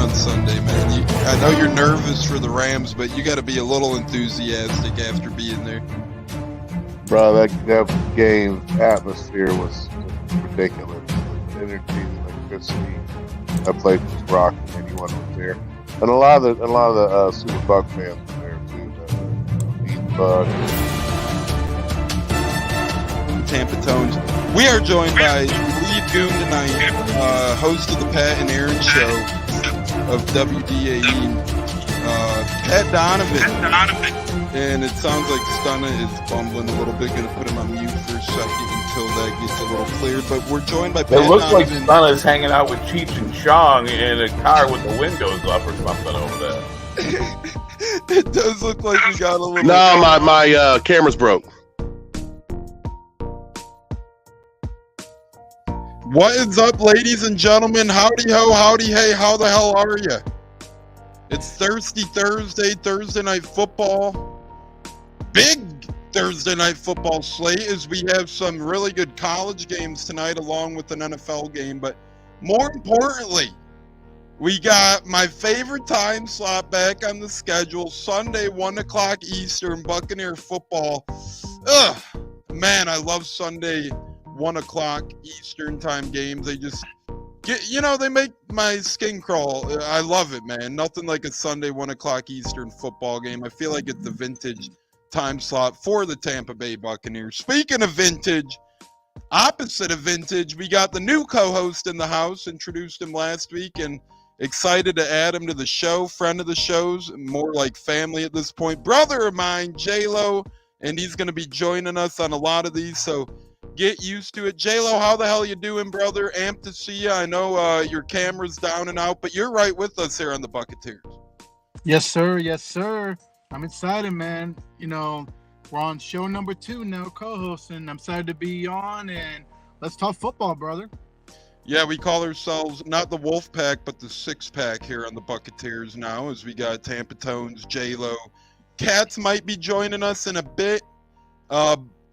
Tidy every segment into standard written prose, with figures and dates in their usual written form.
on Sunday, man? I know you're nervous for the Rams, but you got to be a little enthusiastic after being there. Bro, that game atmosphere was ridiculous. The energy, the electricity. That place was rocking. Anyone was there, and a lot of the Super Buck fans were there too. Eating Buck. Tampa Tones. We are joined by Lead Goon tonight, host of the Pat and Aaron Show of WDAE, Pat Donovan. And it sounds like Stunna is bumbling a little bit. Going to put him on mute for a second until that gets a little cleared. But we're joined by Pat Donovan. It looks like Stunna's hanging out with Cheech and Chong in a car with the windows up or something over there. It does look like we got a little... No, my camera's broke. What is up, ladies and gentlemen? Howdy ho, howdy hey, how the hell are you? It's Thursday night football. Big Thursday night football slate as we have some really good college games tonight along with an NFL game. But more importantly, we got my favorite time slot back on the schedule, Sunday, 1 o'clock Eastern, Buccaneer football. Ugh, man, I love Sunday 1 o'clock Eastern time games. They just they make my skin crawl. I love it, man. Nothing like a Sunday 1 o'clock Eastern football game. I feel like it's the vintage time slot for the Tampa Bay Buccaneers. Speaking of vintage, opposite of vintage, we got the new co-host in the house. Introduced him last week and excited to add him to the show. Friend of the shows, more like family at this point. Brother of mine, J-Lo, and he's going to be joining us on a lot of these, so get used to it. J-Lo, how the hell you doing, brother? Amped to see you. I know your camera's down and out, but you're right with us here on the Buccateers. Yes, sir. Yes, sir. I'm excited, man. We're on show number 2 now, co-hosting. I'm excited to be on, and let's talk football, brother. Yeah, we call ourselves not the Wolf Pack, but the Six Pack here on the Buccateers now, as we got Tampa Tones, J-Lo. Cats might be joining us in a bit.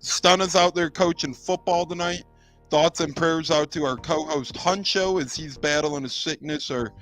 Stunna's out there coaching football tonight. Thoughts and prayers out to our co-host Huncho as he's battling a sickness, or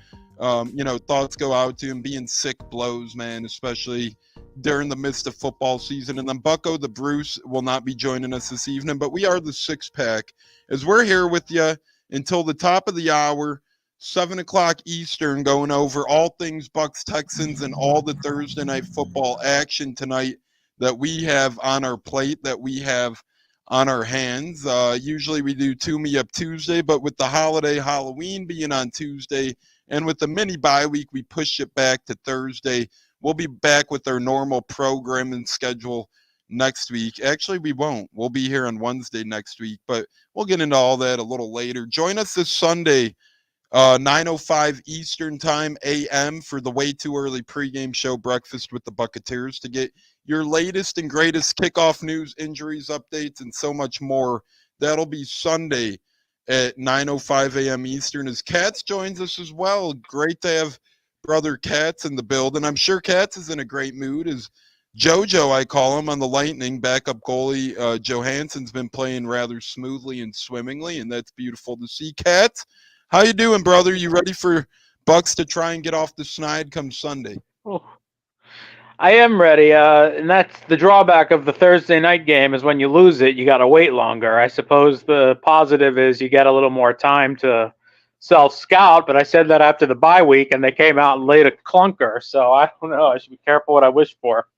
thoughts go out to him. Being sick blows, man, especially during the midst of football season. And then Bucko the Bruce will not be joining us this evening, but we are the Six Pack as we're here with you until the top of the hour, 7 o'clock Eastern, going over all things Bucs, Texans, and all the Thursday night football action tonight that we have on our plate, that we have on our hands. Usually we do Two Me Up Tuesday, but with the holiday Halloween being on Tuesday and with the mini bye week, we push it back to Thursday. We'll be back with our normal program and schedule next week. Actually, we won't. We'll be here on Wednesday next week, but we'll get into all that a little later. Join us this Sunday, 9:05 Eastern time a.m. for the way too early pregame show, Breakfast with the Buccateers, to get your latest and greatest kickoff news, injuries, updates, and so much more. That'll be Sunday at 9:05 a.m. Eastern as Katz joins us as well. Great to have brother Katz in the building. I'm sure Katz is in a great mood as JoJo, I call him, on the Lightning, backup goalie Johansson's been playing rather smoothly and swimmingly, and that's beautiful to see. Katz, how you doing, brother? You ready for Bucs to try and get off the snide come Sunday? Oh, I am ready, and that's the drawback of the Thursday night game is when you lose it, you got to wait longer. I suppose the positive is you get a little more time to self-scout, but I said that after the bye week, and they came out and laid a clunker, so I don't know. I should be careful what I wish for.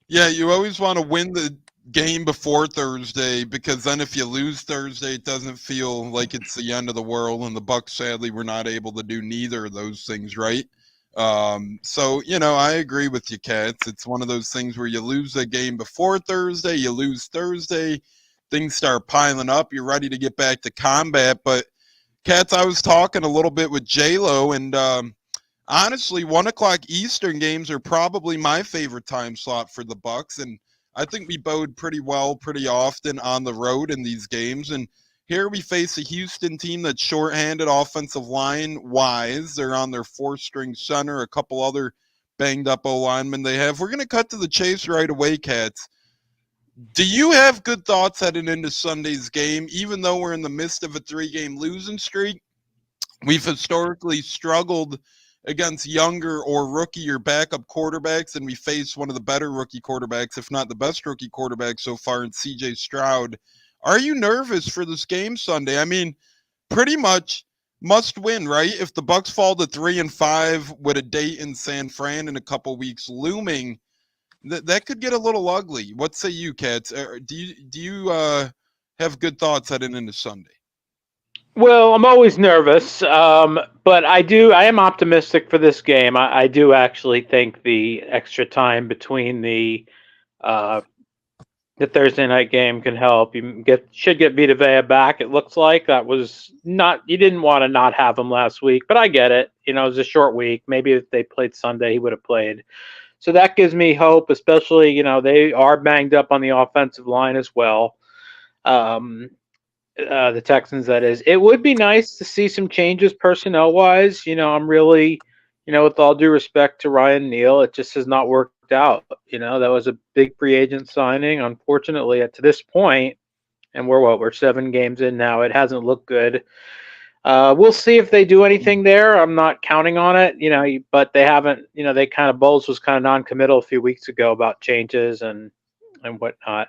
Yeah, you always want to win the game before Thursday, because then if you lose Thursday, it doesn't feel like it's the end of the world, and the Bucs sadly were not able to do neither of those things, right? So, I agree with you, Cats. It's one of those things where you lose a game before Thursday, you lose Thursday, things start piling up, you're ready to get back to combat. But Cats, I was talking a little bit with J-Lo, and honestly, 1 o'clock Eastern games are probably my favorite time slot for the Bucs, and I think we bode pretty well pretty often on the road in these games. And here we face a Houston team that's shorthanded offensive line-wise. They're on their four-string center, a couple other banged-up O-linemen they have. We're going to cut to the chase right away, Cats. Do you have good thoughts heading into Sunday's game, even though we're in the midst of a 3-game losing streak? We've historically struggled against younger or rookie or backup quarterbacks, and we face one of the better rookie quarterbacks, if not the best rookie quarterback so far in CJ Stroud. Are you nervous for this game Sunday? I mean, pretty much must win, right? If the Bucs fall to 3-5 with a date in San Fran in a couple weeks looming, that could get a little ugly. What say you, Cats? Do you have good thoughts heading into Sunday? Well, I'm always nervous, but I am optimistic for this game. I do actually think the extra time between the Thursday night game can help. You should get Vita Vea back. It looks like that was not. You didn't want to not have him last week, but I get it. You know, it was a short week. Maybe if they played Sunday, he would have played. So that gives me hope, especially, you know, they are banged up on the offensive line as well. The Texans, that is. It would be nice to see some changes personnel-wise. You know, I'm really, you know, with all due respect to Ryan Neal, it just has not worked out. You know, that was a big free agent signing. Unfortunately, to this point, and we're 7 games in now, it hasn't looked good. We'll see if they do anything there. I'm not counting on it, you know, but they haven't, you know, Bowles was kind of non-committal a few weeks ago about changes and whatnot.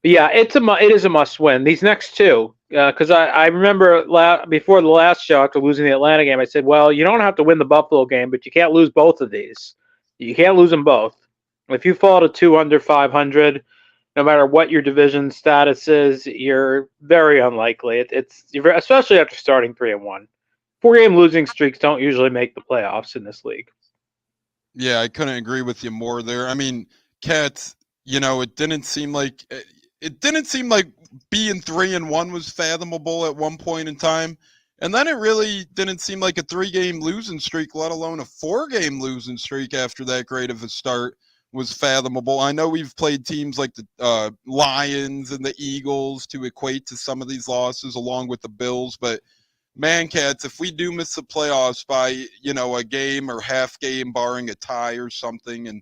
But yeah, it is a must win. These next two, because I remember before the last show after losing the Atlanta game, I said, well, you don't have to win the Buffalo game, but you can't lose both of these. You can't lose them both. If you fall to 2 under 500, no matter what your division status is, you're very unlikely. Especially after starting 3-1. 4-game losing streaks don't usually make the playoffs in this league. Yeah, I couldn't agree with you more there. I mean, Cats, you know, it didn't seem like being 3-1 was fathomable at one point in time. And then it really didn't seem like a 3-game losing streak, let alone a 4-game losing streak after that great of a start was fathomable. I know we've played teams like the Lions and the Eagles to equate to some of these losses along with the Bills. But, man, Cats, if we do miss the playoffs by, you know, a game or half game barring a tie or something, and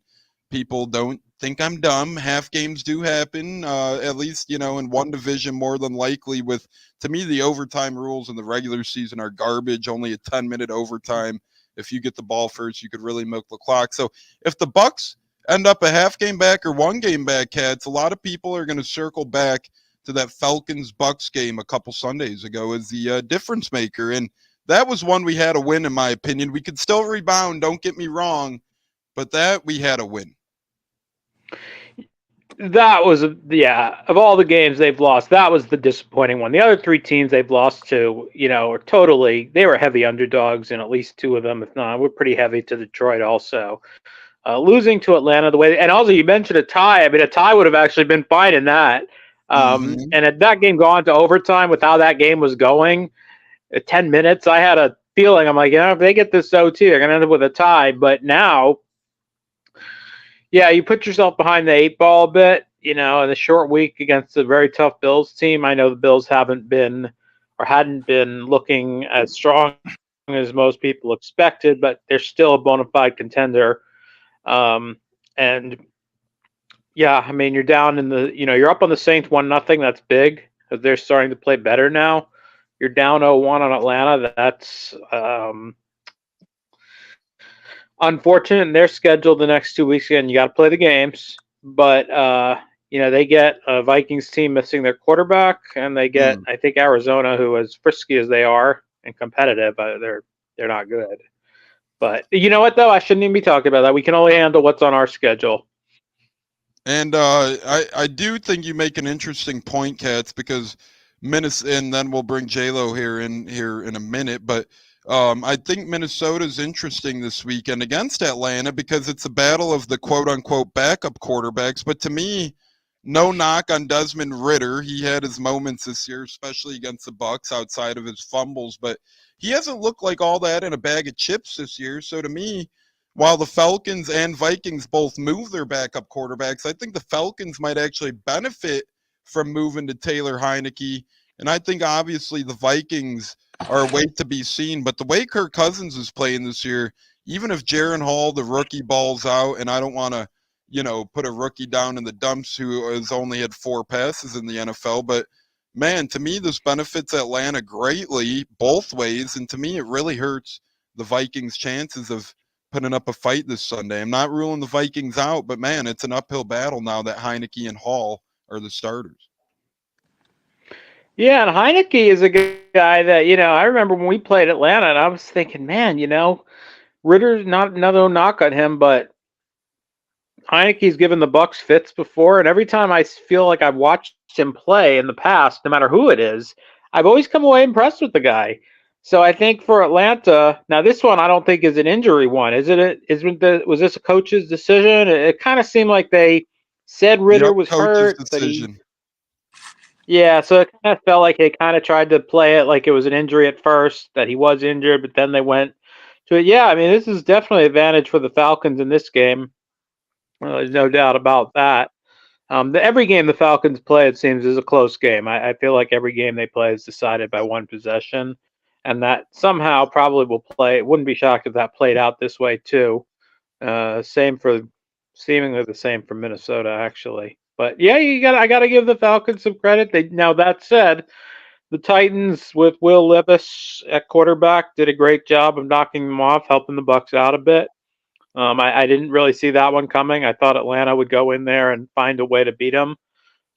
people don't think I'm dumb, half games do happen, at least, you know, in one division more than likely. With, to me, the overtime rules in the regular season are garbage, only a 10-minute overtime. If you get the ball first, you could really milk the clock. So if the Bucs end up a half game back or 1 game back, Cats, a lot of people are going to circle back to that Falcons-Bucs game a couple Sundays ago as the difference maker. And that was one we had to win, in my opinion. We could still rebound, don't get me wrong, but that we had to win. That was, of all the games they've lost, that was the disappointing one. The other 3 teams they've lost to, you know, they were heavy underdogs in at least 2 of them. If not, we're pretty heavy to Detroit also. Losing to Atlanta the way, and also you mentioned a tie. I mean, a tie would have actually been fine in that. And had that game gone to overtime with how that game was going, at 10 minutes, I had a feeling, I'm like, you know, if they get this OT, they're going to end up with a tie. But now, yeah, you put yourself behind the 8 ball a bit, you know, in a short week against a very tough Bills team. I know the Bills hadn't been looking as strong as most people expected, but they're still a bona fide contender. And yeah, I mean, you're down you're up on the Saints 1-0. That's big because they're starting to play better now. You're down 0-1 on Atlanta. That's unfortunate. And they're scheduled the next 2 weeks again. You got to play the games, but you know, they get a Vikings team missing their quarterback, and they get I think Arizona, who, as frisky as they are and competitive, they're not good. But you know what, though? I shouldn't even be talking about that. We can only handle what's on our schedule. And I do think you make an interesting point, Cats, because Minnesota, and then we'll bring J-Lo here in a minute. But I think Minnesota's interesting this weekend against Atlanta because it's a battle of the quote-unquote backup quarterbacks. But to me, no knock on Desmond Ridder. He had his moments this year, especially against the Bucs outside of his fumbles. But he hasn't looked like all that in a bag of chips this year. So to me, while the Falcons and Vikings both move their backup quarterbacks, I think the Falcons might actually benefit from moving to Taylor Heineke. And I think obviously the Vikings are a wait to be seen. But the way Kirk Cousins is playing this year, even if Jaron Hall, the rookie, balls out, and I don't want to, you know, put a rookie down in the dumps who has only had 4 passes in the NFL, but man, to me, this benefits Atlanta greatly both ways, and to me, it really hurts the Vikings' chances of putting up a fight this Sunday. I'm not ruling the Vikings out, but man, it's an uphill battle now that Heineke and Hall are the starters. Yeah, and Heineke is a guy that, I remember when we played Atlanta, and I was thinking, man, Ritter's not another knock on him, but Heineke's given the Bucs fits before, and every time I feel like I've watched him play in the past, no matter who it is, I've always come away impressed with the guy. So I think for Atlanta, now this one I don't think is an injury one. Was this a coach's decision? It kind of seemed like they said Ritter was hurt, decision. Yeah, so it kind of felt like they kind of tried to play it like it was an injury at first, that he was injured, but then they went to it. Yeah, I mean, this is definitely an advantage for the Falcons in this game. There's no doubt about that. Every game the Falcons play, it seems, is a close game. I feel like every game they play is decided by one possession, and that somehow probably will play. It wouldn't be shocked if that played out this way too. Seemingly the same for Minnesota, actually. But yeah, I got to give the Falcons some credit. Now that said, the Titans with Will Levis at quarterback did a great job of knocking them off, helping the Bucs out a bit. I didn't really see that one coming. I thought Atlanta would go in there and find a way to beat them.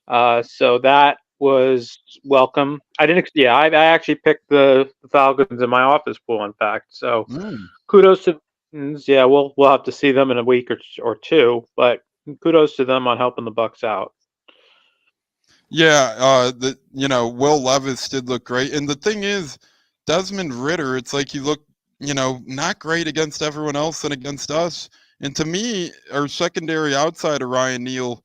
So that was welcome. I actually picked the Falcons in my office pool, in fact. So kudos to. Yeah, we'll have to see them in a week or two, but kudos to them on helping the Bucs out. Yeah, Will Levis did look great, and the thing is, Desmond Ridder, it's like he looked, not great against everyone else and against us. And to me, our secondary outside of Ryan Neal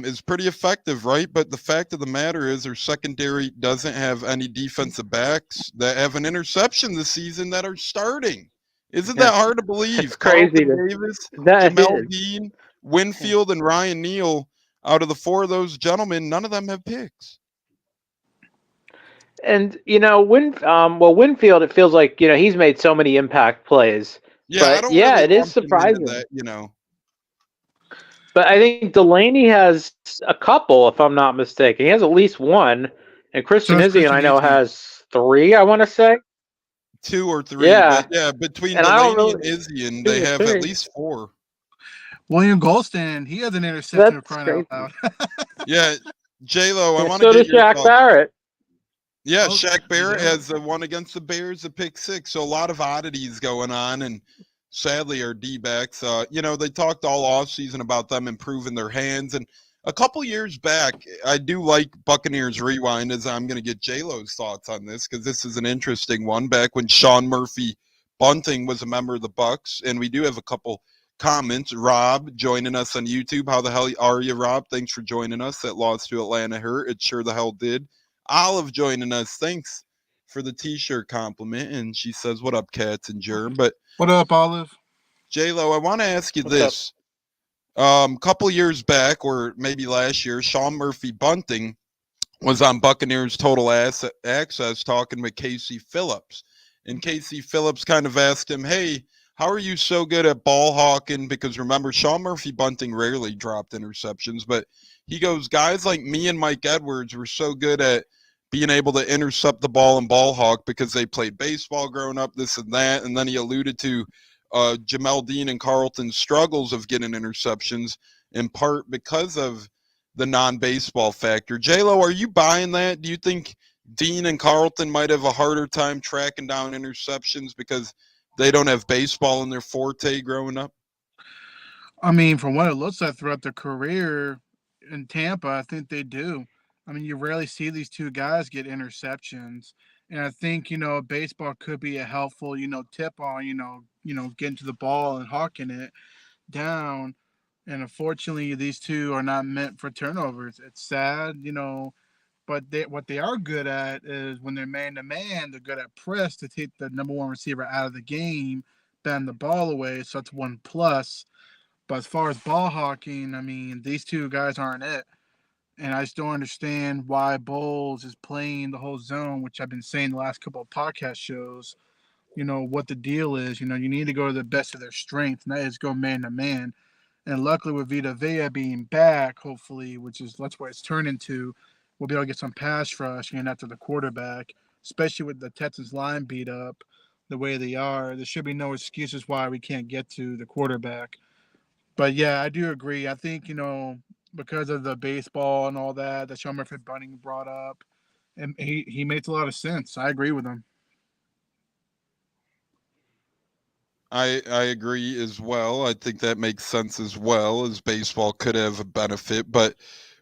is pretty effective, right? But the fact of the matter is our secondary doesn't have any defensive backs that have an interception this season that are starting. Isn't that hard to believe? It's crazy. Davis, Jamel Dean, Winfield, and Ryan Neal, out of the four of those gentlemen, none of them have picks. And, Winfield, it feels like, he's made so many impact plays. Yeah, but it is surprising. That, But I think Delaney has a couple, if I'm not mistaken. He has at least one. And Christian Izzy, I know, has three, I want to say. 2 or 3. Yeah. But yeah, between Delaney and Izzy, and they have at least 4. William Golston, he has an interception crying out loud. Yeah, J-Lo, I want to get your thoughts. So does Shaq Barrett. Yeah, Shaq Barrett has the one against the Bears, a pick 6. So a lot of oddities going on, and sadly our D-backs, they talked all offseason about them improving their hands. And a couple years back, I do like Buccaneers Rewind, as I'm going to get J-Lo's thoughts on this, because this is an interesting one, back when Sean Murphy Bunting was a member of the Bucs. And we do have a couple comments. Rob joining us on YouTube. How the hell are you, Rob? Thanks for joining us. That loss to Atlanta hurt. It sure the hell did. Olive joining us. Thanks for the t-shirt compliment. And she says, what up, Cats and Germ? But what up, Olive? J-Lo, I want to ask you this. Couple years back, or maybe last year, Sean Murphy Bunting was on Buccaneers Total Access talking with Casey Phillips. And Casey Phillips kind of asked him, hey, how are you so good at ball hawking? Because remember, Sean Murphy Bunting rarely dropped interceptions, but he goes, guys like me and Mike Edwards were so good at being able to intercept the ball and ball hawk because they played baseball growing up, this and that. And then he alluded to Jamel Dean and Carlton's struggles of getting interceptions, in part because of the non-baseball factor. J-Lo, are you buying that? Do you think Dean and Carlton might have a harder time tracking down interceptions because they don't have baseball in their forte growing up? I mean, from what it looks like throughout their career in Tampa, I think they do. I mean, you rarely see these two guys get interceptions. And I think, baseball could be a helpful, tip on, getting to the ball and hawking it down. And unfortunately, these two are not meant for turnovers. It's sad, but what they are good at is when they're man-to-man, they're good at press to take the number one receiver out of the game, bend the ball away. So that's 1+. But as far as ball hawking, I mean, these two guys aren't it. And I just don't understand why Bowles is playing the whole zone, which I've been saying the last couple of podcast shows, what the deal is. You need to go to the best of their strength, and that is go man-to-man. And luckily with Vita Vea being back, hopefully, that's what it's turned into, we'll be able to get some pass rush and after the quarterback, especially with the Texans line beat up. the way they are, there should be no excuses why we can't get to the quarterback. But yeah, I do agree. I think, because of the baseball and all that Sean Murphy Bunting brought up, and he makes a lot of sense. I agree with him. I agree as well. I think that makes sense as well, as baseball could have a benefit. But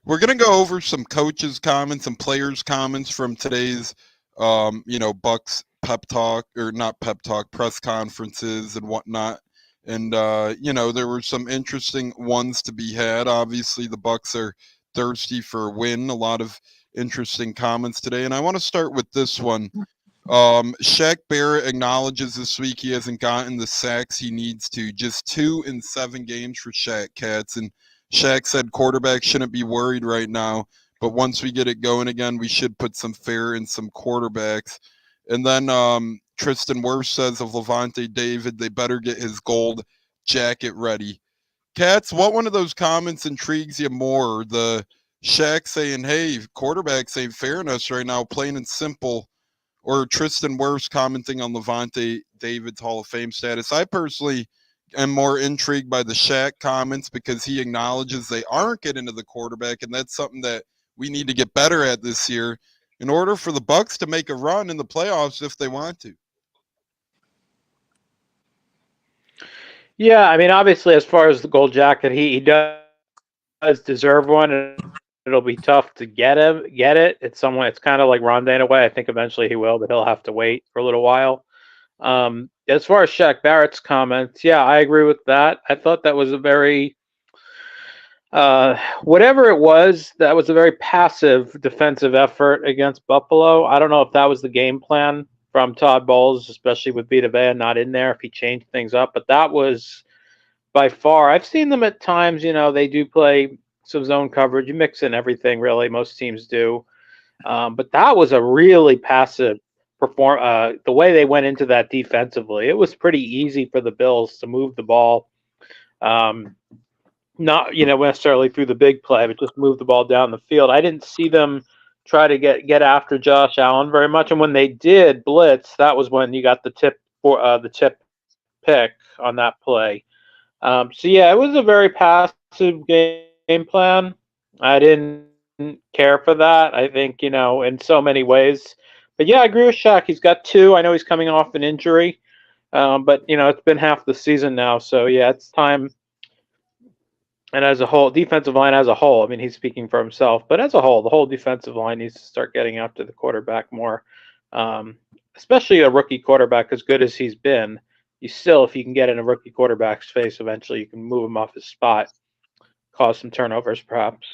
we're gonna go over some coaches' comments and players' comments from today's Bucks pep talk, or not pep talk, press conferences and whatnot. And there were some interesting ones to be had. Obviously, the Bucks are thirsty for a win. A lot of interesting comments today, and I want to start with this one. Shaq Barrett acknowledges this week he hasn't gotten the sacks he needs to. Just 2 in 7 games for Shaq, Cats. And Shaq said quarterbacks shouldn't be worried right now, but once we get it going again, we should put some fair in some quarterbacks. And then Tristan Wirfs says of Levante David, they better get his gold jacket ready. Cats, what one of those comments intrigues you more? The Shaq saying, hey, quarterbacks ain't fair in us right now, plain and simple, or Tristan Wirfs commenting on Levante David's Hall of Fame status? I personally am more intrigued by the Shaq comments because he acknowledges they aren't getting to the quarterback, and that's something that we need to get better at this year in order for the Bucs to make a run in the playoffs if they want to. Yeah, I mean, obviously, as far as the gold jacket, he does deserve one, and it'll be tough to get it. It's kind of like Rondé in a way. I think eventually he will, but he'll have to wait for a little while. As far as Shaq Barrett's comments, yeah, I agree with that. I thought that was a very whatever it was, that was a very passive defensive effort against Buffalo. I don't know if that was the game plan from Todd Bowles, especially with Vita Vea not in there, if he changed things up. But that was by far, I've seen them at times, they do play some zone coverage. You mix in everything, really. Most teams do. But that was a really passive the way they went into that defensively. It was pretty easy for the Bills to move the ball. Not, necessarily through the big play, but just move the ball down the field. I didn't see them try to get after Josh Allen very much. And when they did blitz, that was when you got the tip pick on that play. So yeah, it was a very passive game plan. I didn't care for that. I think, in so many ways. But yeah, I agree with Shaq. He's got 2. I know he's coming off an injury. But it's been half the season now. So yeah, it's time. And as a whole, defensive line as a whole, I mean, he's speaking for himself, but as a whole, the whole defensive line needs to start getting after the quarterback more, especially a rookie quarterback as good as he's been. If you can get in a rookie quarterback's face, eventually you can move him off his spot, cause some turnovers perhaps.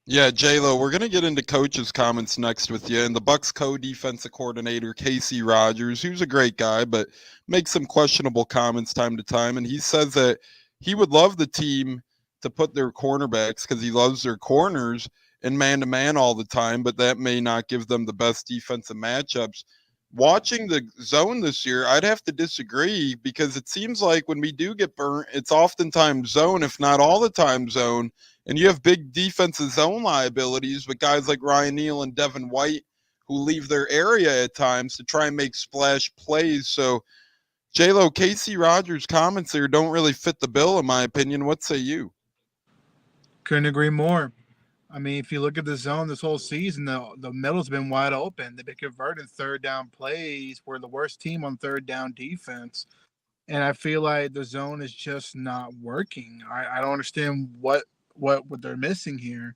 Yeah, J-Lo, we're going to get into coaches' comments next with you. And the Bucs co-defensive coordinator, Casey Rogers, who's a great guy, but makes some questionable comments time to time. And he says that he would love the team to put their cornerbacks, because he loves their corners, in man-to-man all the time, but that may not give them the best defensive matchups. Watching the zone this year, I'd have to disagree, because it seems like when we do get burnt, it's oftentimes zone, if not all the time zone, and you have big defensive zone liabilities with guys like Ryan Neal and Devin White who leave their area at times to try and make splash plays. So, J-Lo, Casey Rogers' comments there don't really fit the bill, in my opinion. What say you? Couldn't agree more. I mean, if you look at the zone this whole season, the middle's been wide open. They've been converting third down plays. We're the worst team on third down defense. And I feel like the zone is just not working. I don't understand what they're missing here.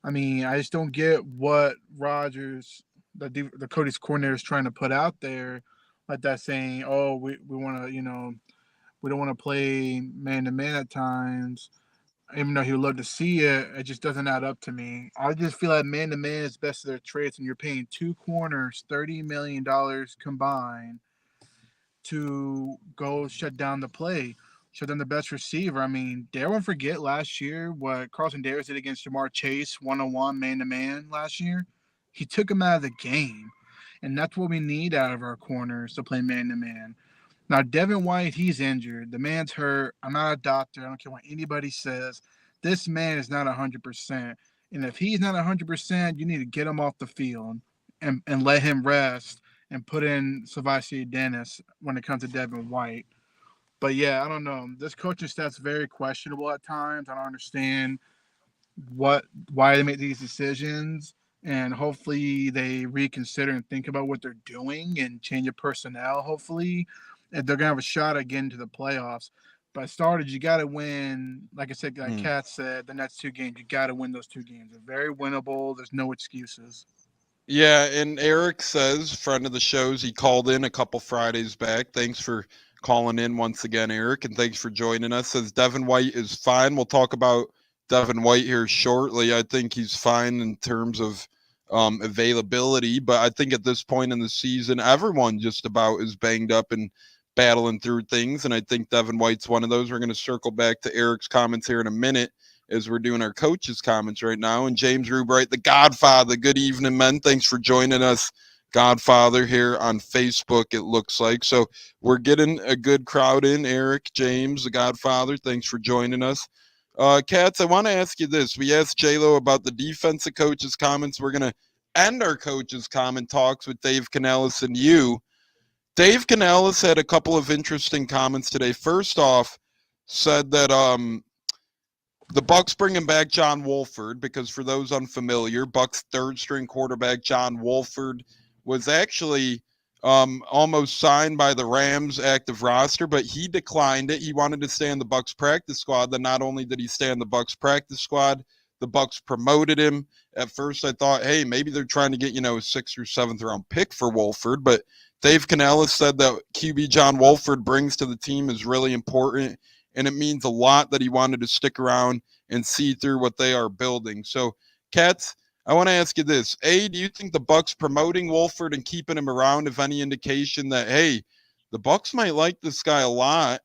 I mean, I just don't get what Rodgers, the Cody's coordinator, is trying to put out there, like that, saying, oh, we want to, we don't want to play man-to-man at times. Even though he would love to see it, it just doesn't add up to me. I just feel like man-to-man is best of their traits, and you're paying 2 corners $30 million combined to go shut down the play, shut down the best receiver. I mean, dare everyone forget last year what Carlton Davis did against Jamar Chase one-on-one man-to-man last year? He took him out of the game, and that's what we need out of our corners, to play man-to-man. Now, Devin White, he's injured. The man's hurt. I'm not a doctor. I don't care what anybody says. This man is not 100%. And if he's not 100%, you need to get him off the field and let him rest and put in Savasi Dennis when it comes to Devin White. But yeah, I don't know. This coaching staff's very questionable at times. I don't understand why they make these decisions, and hopefully they reconsider and think about what they're doing and change the personnel. Hopefully, and they're gonna have a shot at getting to the playoffs. But started, you got to win. Like I said, like Kat said, the next 2 games, you got to win those 2 games. They're very winnable. There's no excuses. Yeah, and Eric says, friend of the shows, he called in a couple Fridays back. Thanks for calling in once again, Eric, and thanks for joining us. Says Devin White is fine. We'll talk about Devin White here shortly. I think he's fine in terms of availability, but I think at this point in the season, everyone just about is banged up and battling through things, and I think Devin White's one of those. We're going to circle back to Eric's comments here in a minute as we're doing our coaches' comments right now. And James Rubright, the Godfather, good evening, men. Thanks for joining us, Godfather, here on Facebook, it looks like. So we're getting a good crowd in. Eric, James, the Godfather, thanks for joining us. Katz, I want to ask you this. We asked J-Lo about the defensive coaches' comments. We're going to end our coaches' comment talks with Dave Canales and you. Dave Canales had a couple of interesting comments today. First off, said that the Bucs bringing back John Wolford because, for those unfamiliar, Bucs third-string quarterback John Wolford was actually almost signed by the Rams active roster, but he declined it. He wanted to stay in the Bucs practice squad. Then not only did he stay in the Bucs practice squad, the Bucs promoted him. At first, I thought, hey, maybe they're trying to get, a 6th or 7th round pick for Wolford, but Dave Canales said that QB John Wolford brings to the team is really important, and it means a lot that he wanted to stick around and see through what they are building. So, Katz, I want to ask you this. A, do you think the Bucs promoting Wolford and keeping him around have any indication that, hey, the Bucs might like this guy a lot?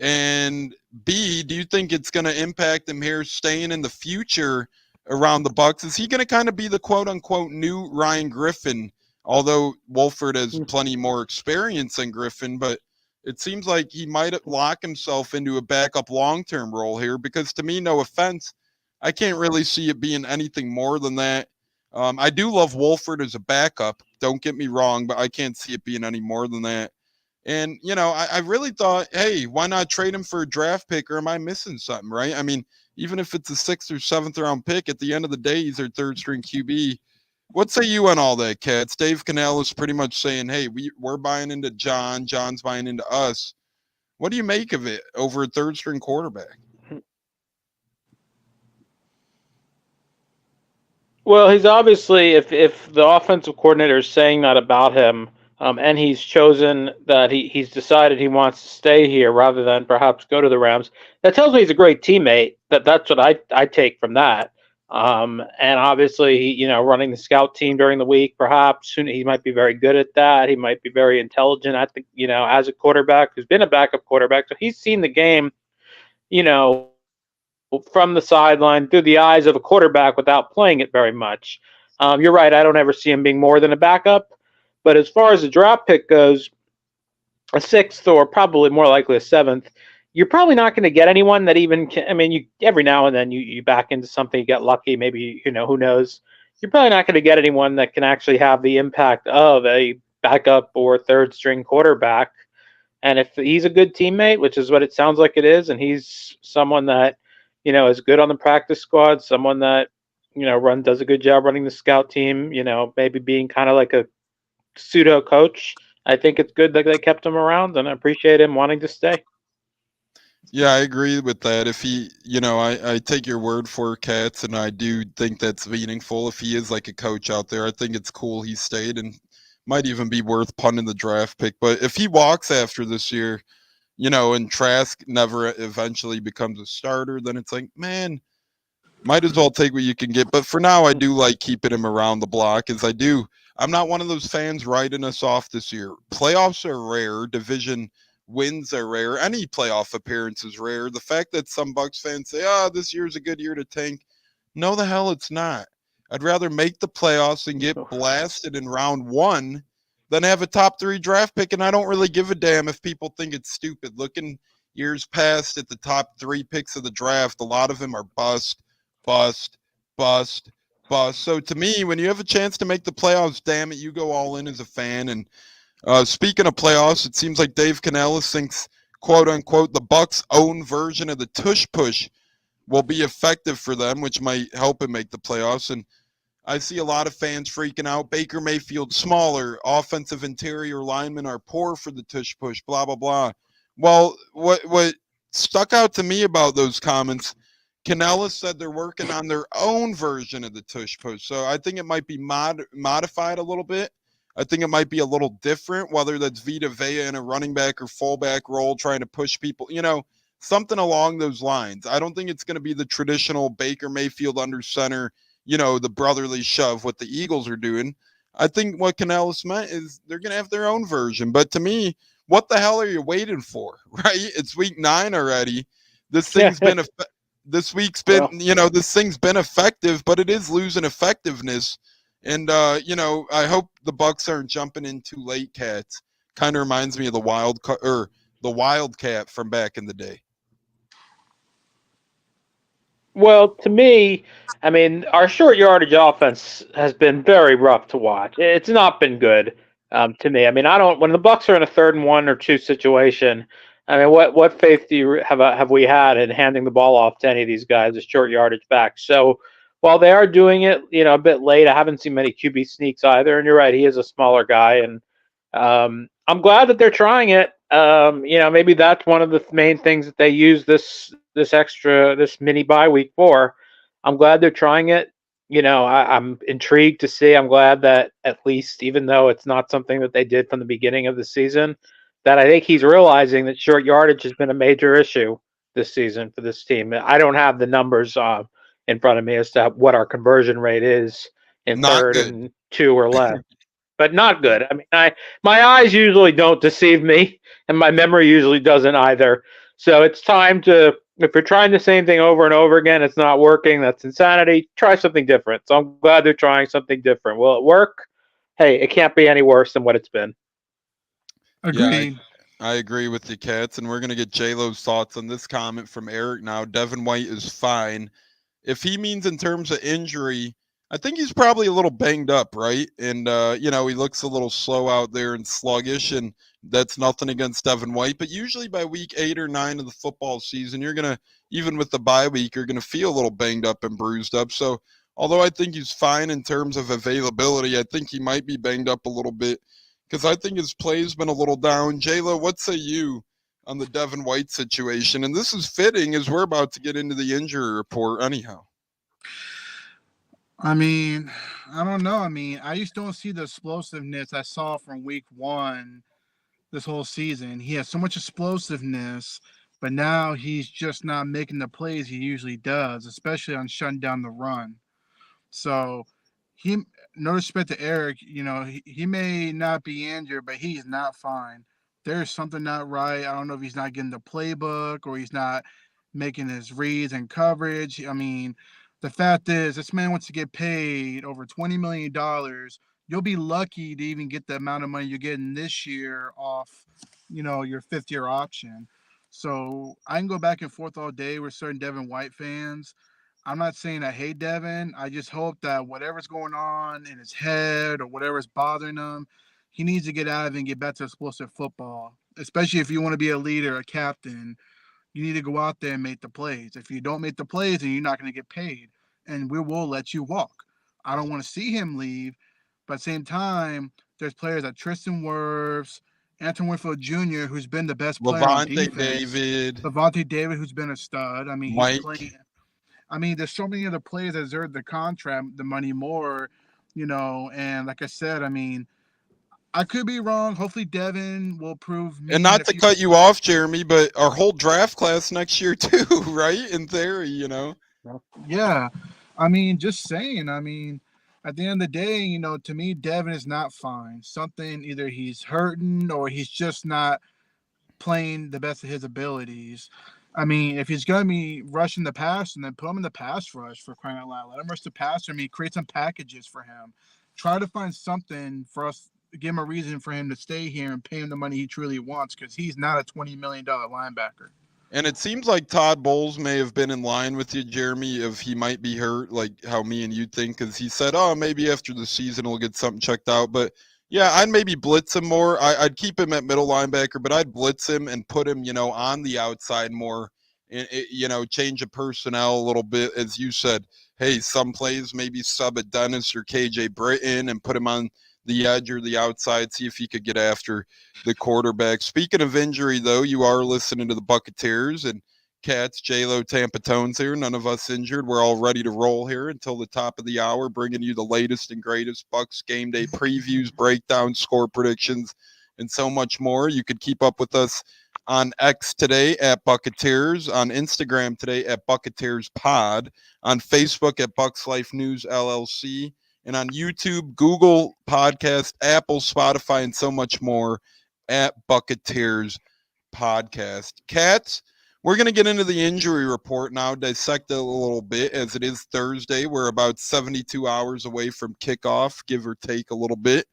And B, do you think it's going to impact him here staying in the future around the Bucs? Is he going to kind of be the quote-unquote new Ryan Griffin? Although Wolford has plenty more experience than Griffin, but it seems like he might lock himself into a backup long-term role here because, to me, no offense, I can't really see it being anything more than that. I do love Wolford as a backup. Don't get me wrong, but I can't see it being any more than that. And, I really thought, hey, why not trade him for a draft pick, or am I missing something, right? I mean, even if it's a 6th or 7th round pick, at the end of the day, he's their third-string QB. What say you on all that, Cats? Dave Canales pretty much saying, hey, we're buying into John. John's buying into us. What do you make of it over a third-string quarterback? Well, he's obviously, if the offensive coordinator is saying that about him, and he's chosen that he's decided he wants to stay here rather than perhaps go to the Rams, that tells me he's a great teammate. That's what I take from that. And obviously, running the scout team during the week, perhaps he might be very good at that. He might be very intelligent at as a quarterback who's been a backup quarterback. So he's seen the game, from the sideline through the eyes of a quarterback without playing it very much. You're right. I don't ever see him being more than a backup. But as far as the draft pick goes, a 6th or probably more likely a 7th, you're probably not going to get anyone that even can. I mean, you every now and then you back into something, you get lucky, maybe, who knows. You're probably not going to get anyone that can actually have the impact of a backup or third-string quarterback. And if he's a good teammate, which is what it sounds like it is, and he's someone that, is good on the practice squad, someone that, does a good job running the scout team, maybe being kind of like a pseudo coach, I think it's good that they kept him around, and I appreciate him wanting to stay. Yeah, I agree with that. If he, I take your word for it, Katz, and I do think that's meaningful. If he is like a coach out there, I think it's cool he stayed, and might even be worth punting the draft pick. But if he walks after this year, and Trask never eventually becomes a starter, then it's like, man, might as well take what you can get. But for now, I do like keeping him around the block, as I'm not one of those fans writing us off this year. Playoffs are rare. Division wins are rare. Any playoff appearance is rare. The fact that some Bucs fans say, this year's a good year to tank. No, the hell it's not. I'd rather make the playoffs and get blasted in round 1 than have a top 3 draft pick, and I don't really give a damn if people think it's stupid. Looking years past at the top 3 picks of the draft, a lot of them are bust, bust, bust, bust. So to me, when you have a chance to make the playoffs, damn it, you go all in as a fan. And speaking of playoffs, it seems like Dave Canellis thinks, quote unquote, the Bucs' own version of the tush push will be effective for them, which might help him make the playoffs. And I see a lot of fans freaking out. Baker Mayfield smaller, offensive interior linemen are poor for the tush push, blah, blah, blah. Well, what stuck out to me about those comments, Canellis said they're working on their own version of the tush push. So I think it might be modified a little bit. I think it might be a little different, whether that's Vita Vea in a running back or fullback role trying to push people, something along those lines. I don't think it's going to be the traditional Baker Mayfield under center, the brotherly shove what the Eagles are doing. I think what Canellis meant is they're going to have their own version. But to me, what the hell are you waiting for, right? It's week 9 already. This thing's been this week's been, this thing's been effective, but it is losing effectiveness. And I hope the Bucs aren't jumping in too late, Cats. Kind of reminds me of the Wildcat from back in the day. Well, to me, I mean, our short yardage offense has been very rough to watch. It's not been good to me. I mean, when the Bucs are in a 3rd and 1 or 2 situation, I mean, what faith do you have we had in handing the ball off to any of these guys as short yardage backs? So while they are doing it, a bit late, I haven't seen many QB sneaks either. And you're right, he is a smaller guy, and I'm glad that they're trying it. Maybe that's one of the main things that they use this mini bye week for. I'm glad they're trying it. I'm intrigued to see. I'm glad that at least, even though it's not something that they did from the beginning of the season, that I think he's realizing that short yardage has been a major issue this season for this team. I don't have the numbers in front of me as to what our conversion rate is in Not 3rd good. and 2 or less. But not good. I mean, my eyes usually don't deceive me, and my memory usually doesn't either. So it's time to, if you're trying the same thing over and over again, it's not working, that's insanity. Try something different. So I'm glad they're trying something different. Will it work? Hey, it can't be any worse than what it's been. Agreed. Yeah, I agree with you, Cats, and we're going to get J-Lo's thoughts on this comment from Eric now. Devin White is fine. If he means in terms of injury, I think he's probably a little banged up, right? And, he looks a little slow out there and sluggish, and that's nothing against Devin White. But usually by week 8 or 9 of the football season, you're going to, even with the bye week, you're going to feel a little banged up and bruised up. So although I think he's fine in terms of availability, I think he might be banged up a little bit because I think his play's been a little down. J-Lo, what say you on the Devin White situation? And this is fitting as we're about to get into the injury report anyhow. I mean, I don't know. I mean, I just don't see the explosiveness I saw from week 1 this whole season. He has so much explosiveness, but now he's just not making the plays he usually does, especially on shutting down the run. So no respect to Eric, he may not be injured, but he's not fine. There's something not right. I don't know if he's not getting the playbook or he's not making his reads and coverage. I mean, the fact is, this man wants to get paid over $20 million. You'll be lucky to even get the amount of money you're getting this year off, your 5th-year option. So I can go back and forth all day with certain Devin White fans. I'm not saying I hate Devin. I just hope that whatever's going on in his head or whatever's bothering him, he needs to get out of it and get back to explosive football, especially if you want to be a leader, a captain. You need to go out there and make the plays. If you don't make the plays, then you're not going to get paid, and we will let you walk. I don't want to see him leave, but at the same time, there's players like Tristan Wirfs, Anton Winfield Jr., who's been the best player on defense. Levante David, who's been a stud. I mean, he's playing. I mean, there's so many other players that deserve the contract, the money more, and like I said, I mean, I could be wrong. Hopefully Devin will prove me. And not to cut you off, Jeremy, but our whole draft class next year too, right? In theory, Yeah. I mean, just saying. I mean, at the end of the day, to me, Devin is not fine. Something, either he's hurting or he's just not playing the best of his abilities. I mean, if he's going to be rushing the pass, then put him in the pass rush, for crying out loud. Let him rush the passer. I mean, create some packages for him. Try to find something for us, give him a reason for him to stay here and pay him the money he truly wants, because he's not a $20 million linebacker. And it seems like Todd Bowles may have been in line with you, Jeremy, if he might be hurt, like how me and you think, because he said, oh, maybe after the season we'll get something checked out. But yeah, I'd maybe blitz him more. I'd keep him at middle linebacker, but I'd blitz him and put him, on the outside more, and, change of personnel a little bit. As you said, hey, some plays maybe sub at Dennis or KJ Britton and put him on the edge or the outside, see if he could get after the quarterback. Speaking of injury, though, you are listening to the Buccateers and Cats, J-Lo, Tampa Tones here. None of us injured. We're all ready to roll here until the top of the hour, bringing you the latest and greatest Bucs game day previews, breakdowns, score predictions, and so much more. You could keep up with us on X today at Buccateers, on Instagram today at Buccateers Pod, on Facebook at Bucs Life News LLC, and on YouTube, Google Podcast, Apple, Spotify, and so much more at Buccateers Podcast. Cats, we're going to get into the injury report now, dissect it a little bit, as it is Thursday. We're about 72 hours away from kickoff, give or take a little bit.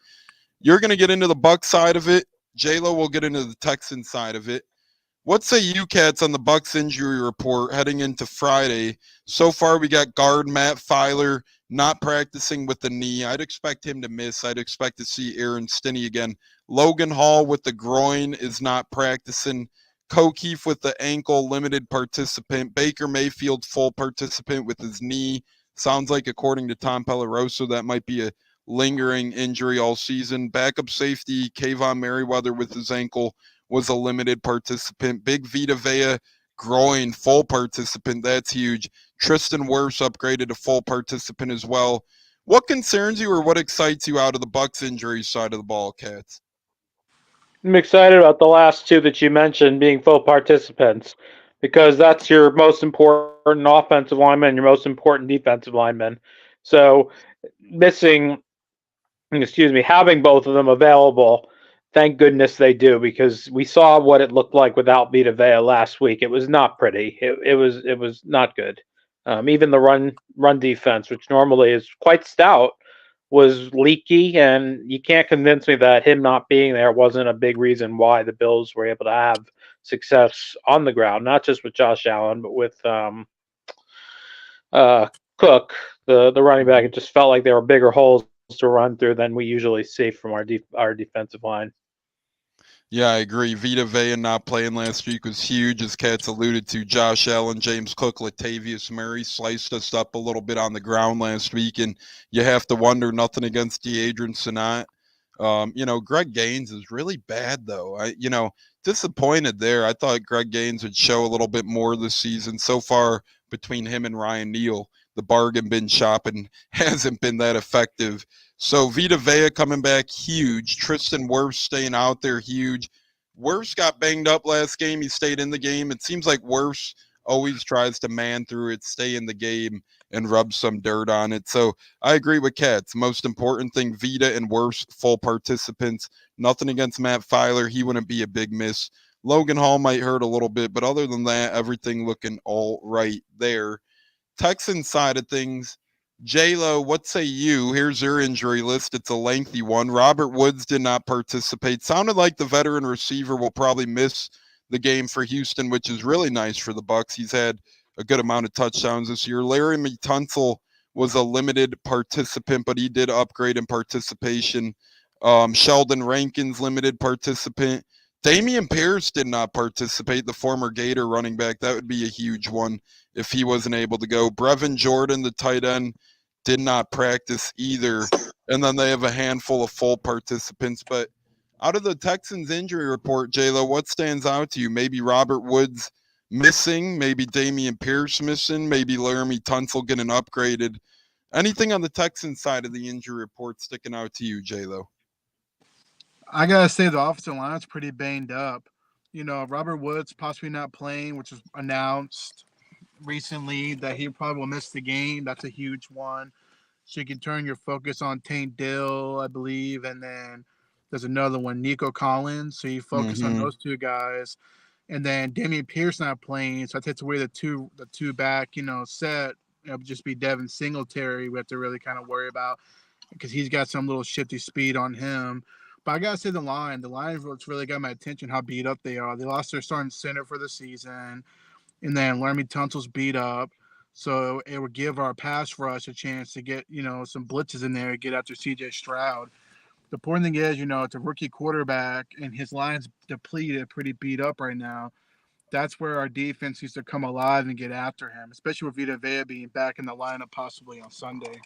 You're going to get into the Bucs side of it. J-Lo will get into the Texans side of it. What say you, Cats, on the Bucs injury report heading into Friday? So far, we got guard Matt Filer not practicing with the knee. I'd expect him to miss. I'd expect to see Aaron Stinney again. Logan Hall with the groin is not practicing. O'Keefe with the ankle, limited participant. Baker Mayfield, full participant with his knee. Sounds like, according to Tom Pelleroso, that might be a lingering injury all season. Backup safety, Kayvon Merriweather with his ankle was a limited participant. Big Vita Vea, groin, full participant. That's huge. Tristan Wirfs upgraded to full participant as well. What concerns you or what excites you out of the Bucs injury side of the ball, Cats? I'm excited about the last two that you mentioned being full participants, because that's your most important offensive lineman and your most important defensive lineman. So having both of them available, thank goodness they do, because we saw what it looked like without Vita Vea last week. It was not pretty. It was not good. Even the run defense, which normally is quite stout, was leaky, and you can't convince me that him not being there wasn't a big reason why the Bills were able to have success on the ground, not just with Josh Allen, but with Cook, the running back. It just felt like there were bigger holes to run through than we usually see from our defensive line. Yeah, I agree. Vita Vea not playing last week was huge, as Cats alluded to. Josh Allen, James Cook, Latavius Murray sliced us up a little bit on the ground last week, and you have to wonder, nothing against Deadrian Sinat. Greg Gaines is really bad, though. Disappointed there. I thought Greg Gaines would show a little bit more this season. So far, between him and Ryan Neal, the bargain bin shopping hasn't been that effective. So Vita Vea coming back, huge. Tristan Wirfs staying out there, huge. Wirfs got banged up last game. He stayed in the game. It seems like Wirfs always tries to man through it, stay in the game, and rub some dirt on it. So I agree with Cats. Most important thing, Vita and Wirfs, full participants. Nothing against Matt Filer. He wouldn't be a big miss. Logan Hall might hurt a little bit, but other than that, everything looking all right there. Texans side of things, J-Lo, what say you? Here's your injury list. It's a lengthy one. Robert Woods did not participate. Sounded like the veteran receiver will probably miss the game for Houston, which is really nice for the Bucs. He's had a good amount of touchdowns this year. Larry Tunsil was a limited participant, but he did upgrade in participation. Sheldon Rankins, limited participant. Damian Pierce did not participate, the former Gator running back. That would be a huge one if he wasn't able to go. Brevin Jordan, the tight end, did not practice either. And then they have a handful of full participants. But out of the Texans injury report, J-Lo, what stands out to you? Maybe Robert Woods missing, maybe Damian Pierce missing, maybe Laramie Tunsil getting upgraded. Anything on the Texans side of the injury report sticking out to you, J-Lo? I gotta say the offensive line's pretty banged up. Robert Woods possibly not playing, which was announced recently that he probably will miss the game. That's a huge one. So you can turn your focus on Tank Dill, I believe, and then there's another one, Nico Collins. So you focus on those two guys, and then Damian Pierce not playing. So that takes away the two back, set. It'll just be Devin Singletary we have to really kind of worry about, because he's got some little shifty speed on him. But I gotta say the Lions what's really got my attention, how beat up they are. They lost their starting center for the season, and then Laramie Tunsil's beat up. So it would give our pass rush a chance to get, some blitzes in there, get after CJ Stroud. The important thing is, it's a rookie quarterback, and his line's depleted, pretty beat up right now. That's where our defense needs to come alive and get after him, especially with Vita Vea being back in the lineup possibly on Sunday.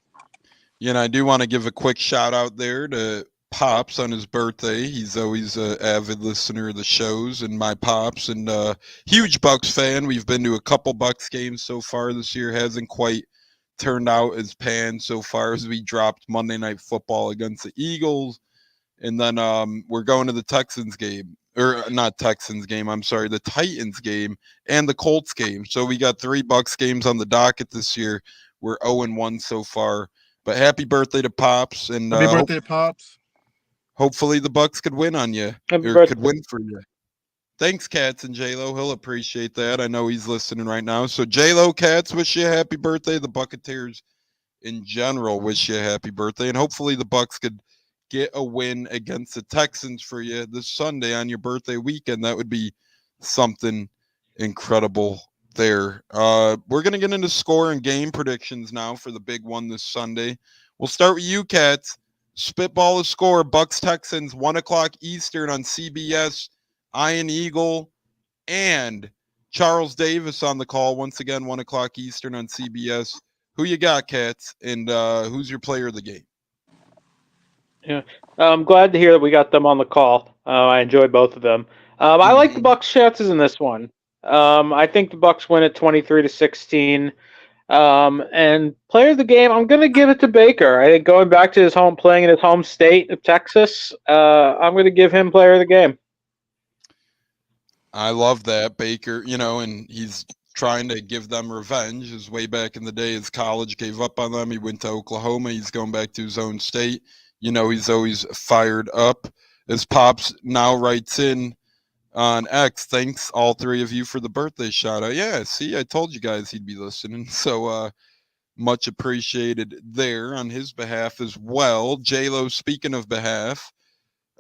I do want to give a quick shout out there to Pops on his birthday. He's always an avid listener of the shows, and my Pops, and huge Bucs fan. We've been to a couple Bucs games so far this year. Hasn't quite turned out as planned so far as we dropped Monday Night Football against the Eagles. And then we're going to the Texans game. Or not Texans game, I'm sorry, the Titans game and the Colts game. So we got 3 Bucs games on the docket this year. We're 0-1 so far. But happy birthday to Pops. And happy birthday, Pops. Hopefully the Bucs could win on you. Happy or birthday. Could win for you. Thanks, Cats and J-Lo. He'll appreciate that. I know he's listening right now. So J-Lo, Cats, wish you a happy birthday. The Buccateers in general wish you a happy birthday. And hopefully the Bucs could get a win against the Texans for you this Sunday on your birthday weekend. That would be something incredible there. We're going to get into score and game predictions now for the big one this Sunday. We'll start with you, Cats. Spitball a score. Bucs Texans, 1 o'clock Eastern on CBS. Ian Eagle and Charles Davis on the call. Once again, 1 o'clock Eastern on CBS. Who you got, Cats? And who's your player of the game? Yeah, I'm glad to hear that we got them on the call. I enjoyed both of them. I like the Bucs' chances in this one. I think the Bucs win at 23-16. And player of the game, I'm going to give it to Baker. I think going back to playing in his home state of Texas, I'm going to give him player of the game. I love that, Baker, and he's trying to give them revenge. As way back in the day, his college gave up on them. He went to Oklahoma. He's going back to his own state. He's always fired up. As Pops now writes in on X, thanks all 3 of you for the birthday shout out. Yeah, see, I told you guys he'd be listening. So much appreciated there on his behalf as well. J-Lo, speaking of behalf,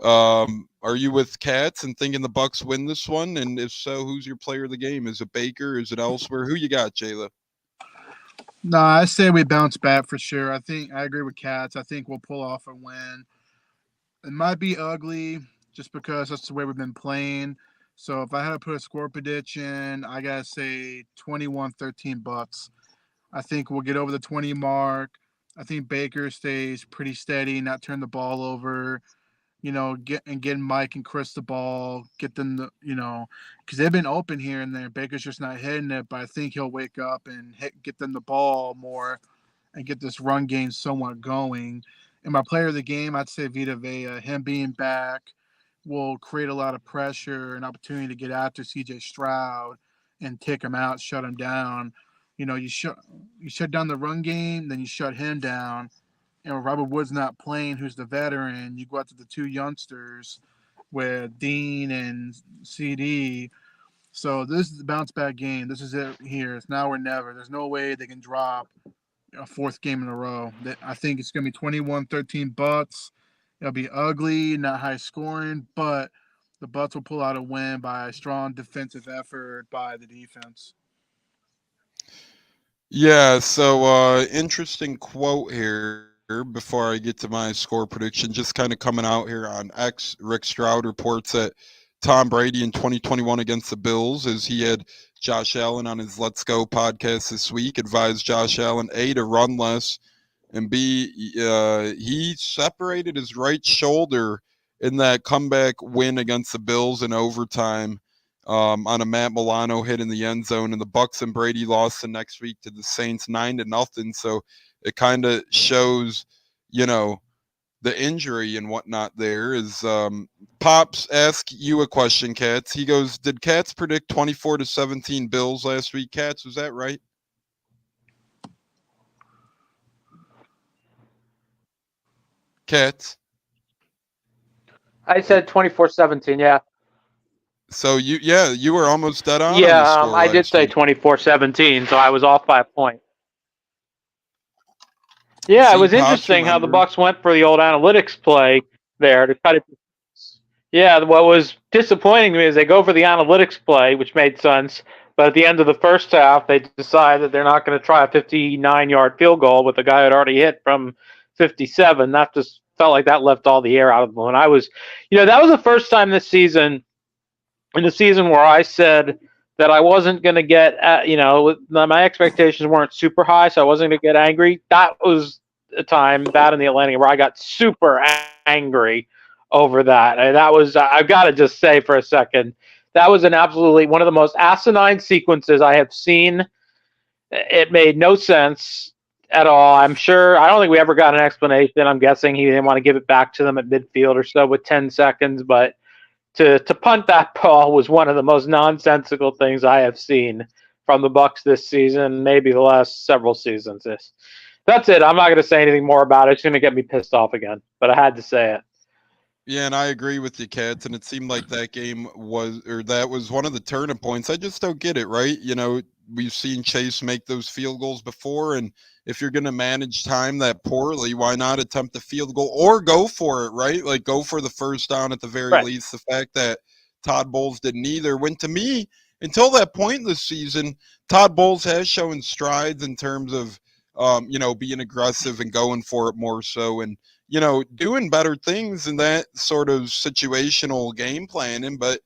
are you with Cats and thinking the Bucs win this one? And if so, who's your player of the game? Is it Baker? Is it elsewhere? Who you got, J-Lo? No, I say we bounce back for sure. I agree with Cats. I think we'll pull off a win. It might be ugly just because that's the way we've been playing. So if I had to put a score prediction, I got to say 21-13 Bucs. I think we'll get over the 20 mark. I think Baker stays pretty steady, not turn the ball over. Getting Mike and Chris the ball, get them because they've been open here and there. Baker's just not hitting it, but I think he'll wake up and get them the ball more and get this run game somewhat going. And my player of the game, I'd say Vita Vea. Him being back will create a lot of pressure and opportunity to get after CJ Stroud and take him out, shut him down. You shut down the run game, then you shut him down. Robert Wood's not playing, who's the veteran. You go out to the 2 youngsters with Dean and CD. So this is the bounce back game. This is it here. It's now or never. There's no way they can drop a 4th game in a row. I think it's going to be 21-13 Bucs. It'll be ugly, not high scoring, but the Bucs will pull out a win by a strong defensive effort by the defense. Yeah, so interesting quote here before I get to my score prediction. Just kind of coming out here on X, Rick Stroud reports that Tom Brady in 2021 against the Bills, as he had Josh Allen on his Let's Go podcast this week, advised Josh Allen, A, to run less, and B, he separated his right shoulder in that comeback win against the Bills in overtime on a Matt Milano hit in the end zone, and the Bucs and Brady lost the next week to the Saints 9-0. So it kind of shows, the injury and whatnot there. Is Pops ask you a question, Cats. He goes, did Cats predict 24-17 Bills last week? Cats, was that right? Cats? I said 24-17, yeah. So you were almost dead on. Yeah, the score I did say week. 24-17, so I was off by a point. Yeah, See, it was Pops interesting how the remembered. Bucs went for the old analytics play there to cut it to Yeah, what was disappointing to me is they go for the analytics play, which made sense. But at the end of the first half, they decide that they're not going to try a 59-yard field goal with a guy who had already hit from 57. That just felt like that left all the air out of the balloon. That was the first time this season, in the season where I said that I wasn't going to get, my expectations weren't super high, so I wasn't going to get angry. That was a time, that in the Atlantic, where I got super angry over that. And that was, I've got to just say for a second, that was an absolutely one of the most asinine sequences I have seen. It made no sense at all. I don't think we ever got an explanation. I'm guessing he didn't want to give it back to them at midfield or so with 10 seconds, but to punt that ball was one of the most nonsensical things I have seen from the Bucs this season, maybe the last several seasons. That's it. I'm not going to say anything more about it. It's going to get me pissed off again, but I had to say it. Yeah, and I agree with you, Cats, and it seemed like that was one of the turning points. I just don't get it, right? We've seen Chase make those field goals before, and if you're going to manage time that poorly, why not attempt a field goal or go for it, right? Like, go for the first down at the very least. The fact that Todd Bowles didn't either, when to me, until that point in the season, Todd Bowles has shown strides in terms of, being aggressive and going for it more so, and doing better things in that sort of situational game planning. But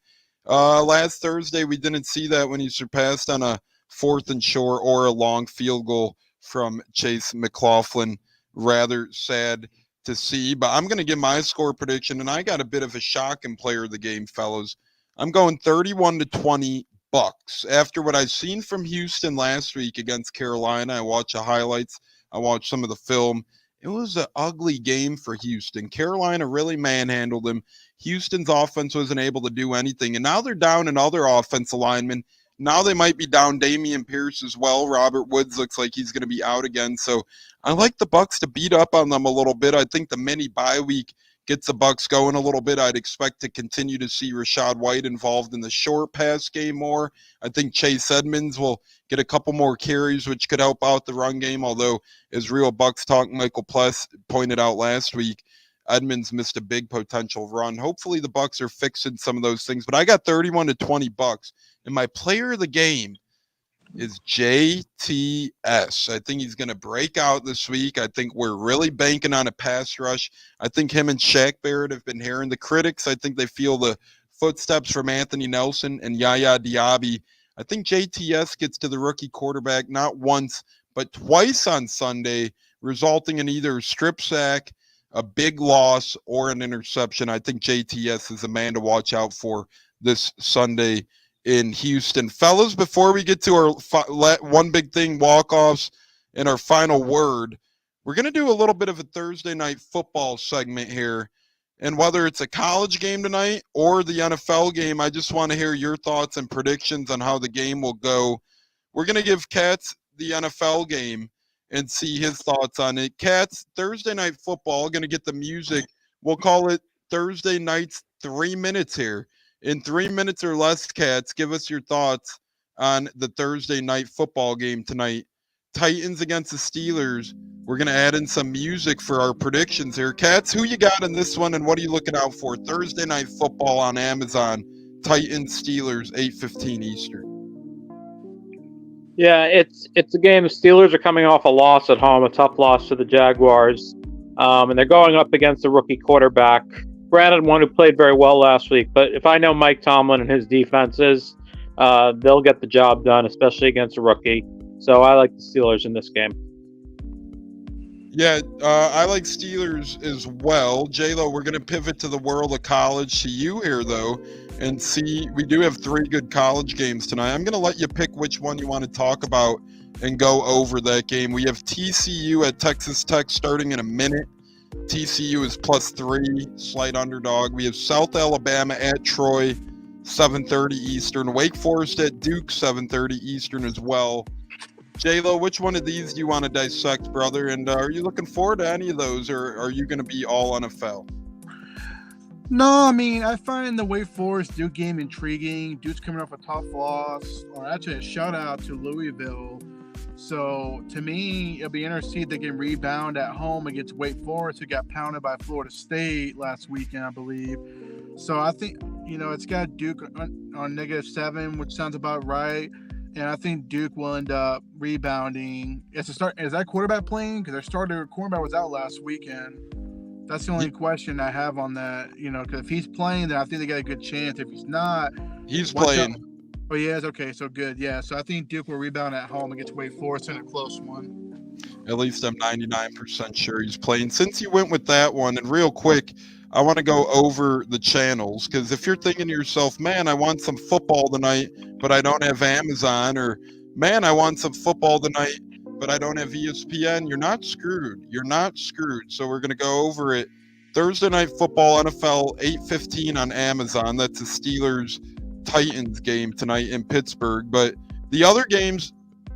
last Thursday, we didn't see that when he surpassed on a 4th and short or a long field goal from Chase McLaughlin. Rather sad to see. But I'm going to give my score prediction, and I got a bit of a shocking player of the game, fellas. I'm going 31-20 Bucs. After what I've seen from Houston last week against Carolina, I watched the highlights. I watched some of the film. It was an ugly game for Houston. Carolina really manhandled them. Houston's offense wasn't able to do anything. And now they're down in other offensive linemen. Now they might be down Dameon Pierce as well. Robert Woods looks like he's going to be out again. So I like the Bucs to beat up on them a little bit. I think the mini bye week gets the Bucs going a little bit. I'd expect to continue to see Rachaad White involved in the short pass game more. I think Chase Edmonds will get a couple more carries, which could help out the run game. Although, as Real Bucs Talk Michael Pless pointed out last week, Edmonds missed a big potential run. Hopefully the Bucs are fixing some of those things. But I got 31-20 Bucs. And my player of the game is JTS. I think he's going to break out this week. I think we're really banking on a pass rush. I think him and Shaq Barrett have been hearing the critics. I think they feel the footsteps from Anthony Nelson and Yaya Diaby. I think JTS gets to the rookie quarterback not once, but twice on Sunday, resulting in either a strip sack, a big loss, or an interception. I think JTS is a man to watch out for this Sunday in Houston. Fellas, before we get to our one big thing, walk-offs, and our final word, we're going to do a little bit of a Thursday night football segment here. And whether it's a college game tonight or the NFL game, I just want to hear your thoughts and predictions on how the game will go. We're going to give Katz the NFL game and see his thoughts on it. Katz, Thursday night football, going to get the music. We'll call it Thursday night's 3 minutes here. In 3 minutes or less, Katz, give us your thoughts on the Thursday night football game tonight. Titans against the Steelers. We're going to add in some music for our predictions here. Katz, who you got in this one, and what are you looking out for? Thursday night football on Amazon. Titans, Steelers, 8:15 Eastern. Yeah, it's a game. The Steelers are coming off a loss at home, a tough loss to the Jaguars, and they're going up against a rookie quarterback. Granted, one who played very well last week, but if I know Mike Tomlin and his defenses, they'll get the job done, especially against a rookie. So I like the Steelers in this game. Yeah, I like Steelers as well. J-Lo, we're going to pivot to the world of college, to you here, though, and see, we do have 3 good college games tonight. I'm going to let you pick which one you want to talk about and go over that game. We have TCU at Texas Tech starting in a minute. TCU is +3, slight underdog. We have South Alabama at Troy, 7:30 Eastern. Wake Forest at Duke, 7:30 Eastern as well. J-Lo, which one of these do you want to dissect, brother? And are you looking forward to any of those, or are you going to be all NFL? No, I mean, I find the Wake Forest Duke game intriguing. Duke's coming off a tough loss, or actually a shutout to Louisville. So, to me, it'll be interesting if they can rebound at home against Wake Forest, who got pounded by Florida State last weekend, I believe. So I think, it's got Duke on -7, which sounds about right. And I think Duke will end up rebounding. Is that quarterback playing? Because their starter quarterback was out last weekend. That's the only question I have on that. Because if he's playing, then I think they got a good chance. If he's not, He's watch out. playing. Oh, he is? Okay, so good. Yeah, so I think Duke will rebound at home against Wake Forest in a close one. At least I'm 99% sure he's playing. Since you went with that one, and real quick, I want to go over the channels, because if you're thinking to yourself, man, I want some football tonight, but I don't have Amazon, or man, I want some football tonight, but I don't have ESPN, you're not screwed. You're not screwed. So we're going to go over it. Thursday Night Football, NFL, 8:15 on Amazon. That's the Steelers-Titans game tonight in Pittsburgh. But the other games,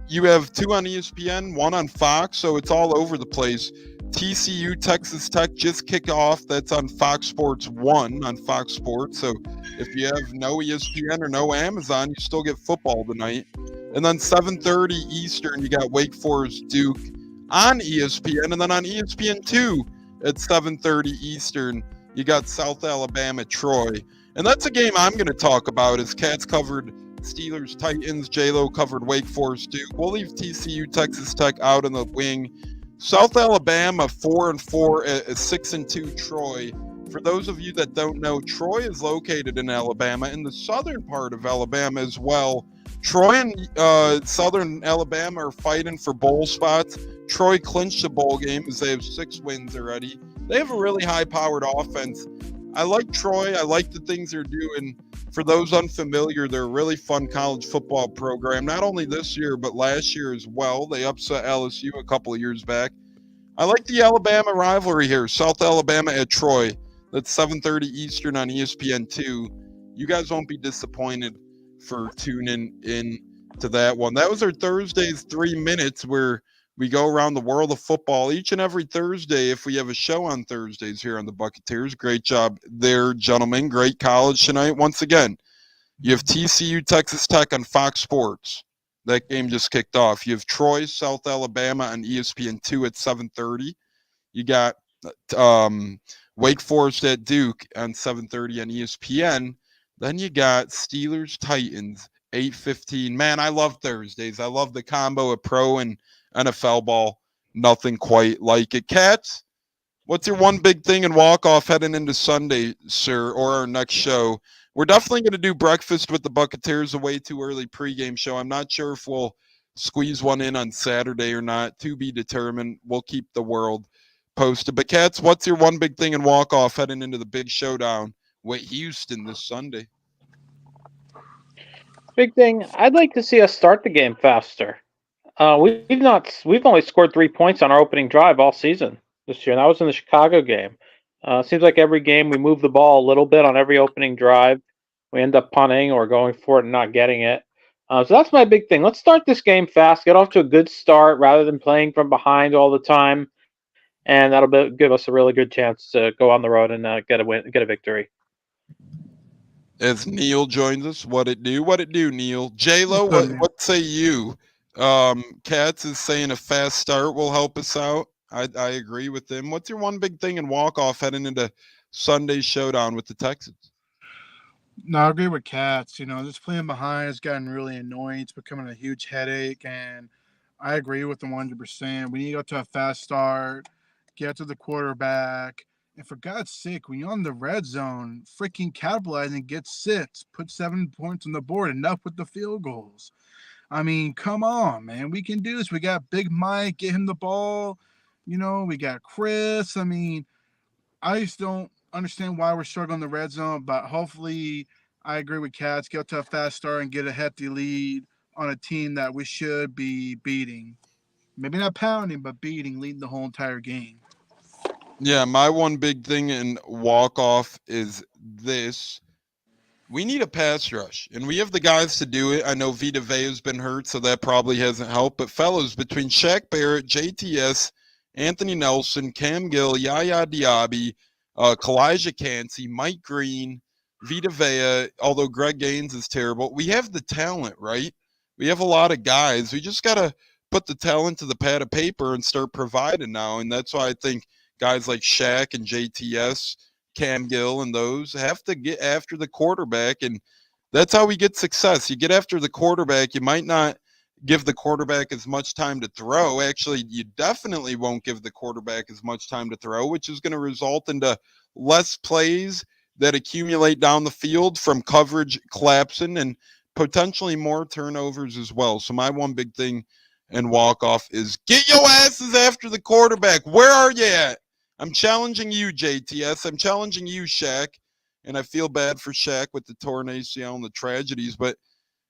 you have 2 on ESPN, 1 on Fox, so it's all over the place. TCU, Texas Tech just kick off. That's on Fox Sports 1 on Fox Sports. So if you have no ESPN or no Amazon, you still get football tonight. And then 7:30 Eastern, you got Wake Forest Duke on ESPN. And then on ESPN2 at 7:30 Eastern, you got South Alabama Troy. And that's a game I'm going to talk about, as Cats covered Steelers, Titans, J-Lo covered Wake Forest, Duke. We'll leave TCU, Texas Tech out in the wing. South Alabama 4-4 at 6-2 Troy. For those of you that don't know, Troy is located in Alabama, in the southern part of Alabama as well. Troy and southern Alabama are fighting for bowl spots. Troy clinched the bowl game as they have 6 wins already. They have a really high-powered offense. I like Troy. I like the things they're doing. For those unfamiliar, they're a really fun college football program, not only this year, but last year as well. They upset LSU a couple of years back. I like the Alabama rivalry here, South Alabama at Troy. That's 7:30 Eastern on ESPN2. You guys won't be disappointed for tuning in to that one. That was our Thursday's 3 minutes, where we go around the world of football each and every Thursday. If we have a show on Thursdays here on the Buccateers, great job there, gentlemen. Great college tonight. Once again, you have TCU, Texas Tech on Fox Sports. That game just kicked off. You have Troy, South Alabama on ESPN2 at 7:30. You got Wake Forest at Duke on 7:30 on ESPN. Then you got Steelers, Titans, 8:15. Man, I love Thursdays. I love the combo of pro and NFL ball. Nothing quite like it. Cats, what's your one big thing and walk-off heading into Sunday, sir, or our next show? We're definitely going to do breakfast with the Buccateers, a way too early pregame show. I'm not sure if we'll squeeze one in on Saturday or not. To be determined. We'll keep the world posted. But, Cats, what's your one big thing and walk-off heading into the big showdown with Houston this Sunday? Big thing, I'd like to see us start the game faster. We've only scored 3 points on our opening drive all season this year, and that was in the Chicago game. Seems like every game we move the ball a little bit on every opening drive. We end up punting or going for it and not getting it. So that's my big thing. Let's start this game fast, get off to a good start rather than playing from behind all the time, and that'll give us a really good chance to go on the road and get a victory. As Neil joins us, what it do, Neil? J-Lo, what say you? Katz is saying a fast start will help us out. I agree with him. What's your one big thing and walk-off heading into Sunday's showdown with the Texans? No, I agree with Katz. Just playing behind has gotten really annoying. It's becoming a huge headache, and I agree with him 100%. We need to go to a fast start, get to the quarterback, and for God's sake, when you're on the red zone, freaking capitalize and get 6. Put 7 points on the board. Enough with the field goals. I mean, come on, man. We can do this. We got Big Mike. Get him the ball. We got Chris. I mean, I just don't understand why we're struggling in the red zone, but hopefully I agree with Katz. Get to a fast start and get a hefty lead on a team that we should be beating. Maybe not pounding, but beating, leading the whole entire game. Yeah, my one big thing and walk-off is this. We need a pass rush, and we have the guys to do it. I know Vita Vea's been hurt, so that probably hasn't helped. But, fellas, between Shaq Barrett, JTS, Anthony Nelson, Cam Gill, Yaya Diaby, Kalijah Cansey, Mike Green, Vita Vea, although Greg Gaines is terrible, we have the talent, right? We have a lot of guys. We just got to put the talent to the pad of paper and start providing now, and that's why I think guys like Shaq and JTS Cam Gill and those have to get after the quarterback, and that's how we get success. You get after the quarterback. You might not give the quarterback as much time to throw. Actually, you definitely won't give the quarterback as much time to throw, which is going to result into less plays that accumulate down the field from coverage collapsing and potentially more turnovers as well. So my one big thing and walk-off is get your asses after the quarterback. Where are you at? I'm challenging you, JTS. I'm challenging you, Shaq. And I feel bad for Shaq with the torn ACL and the tragedies, but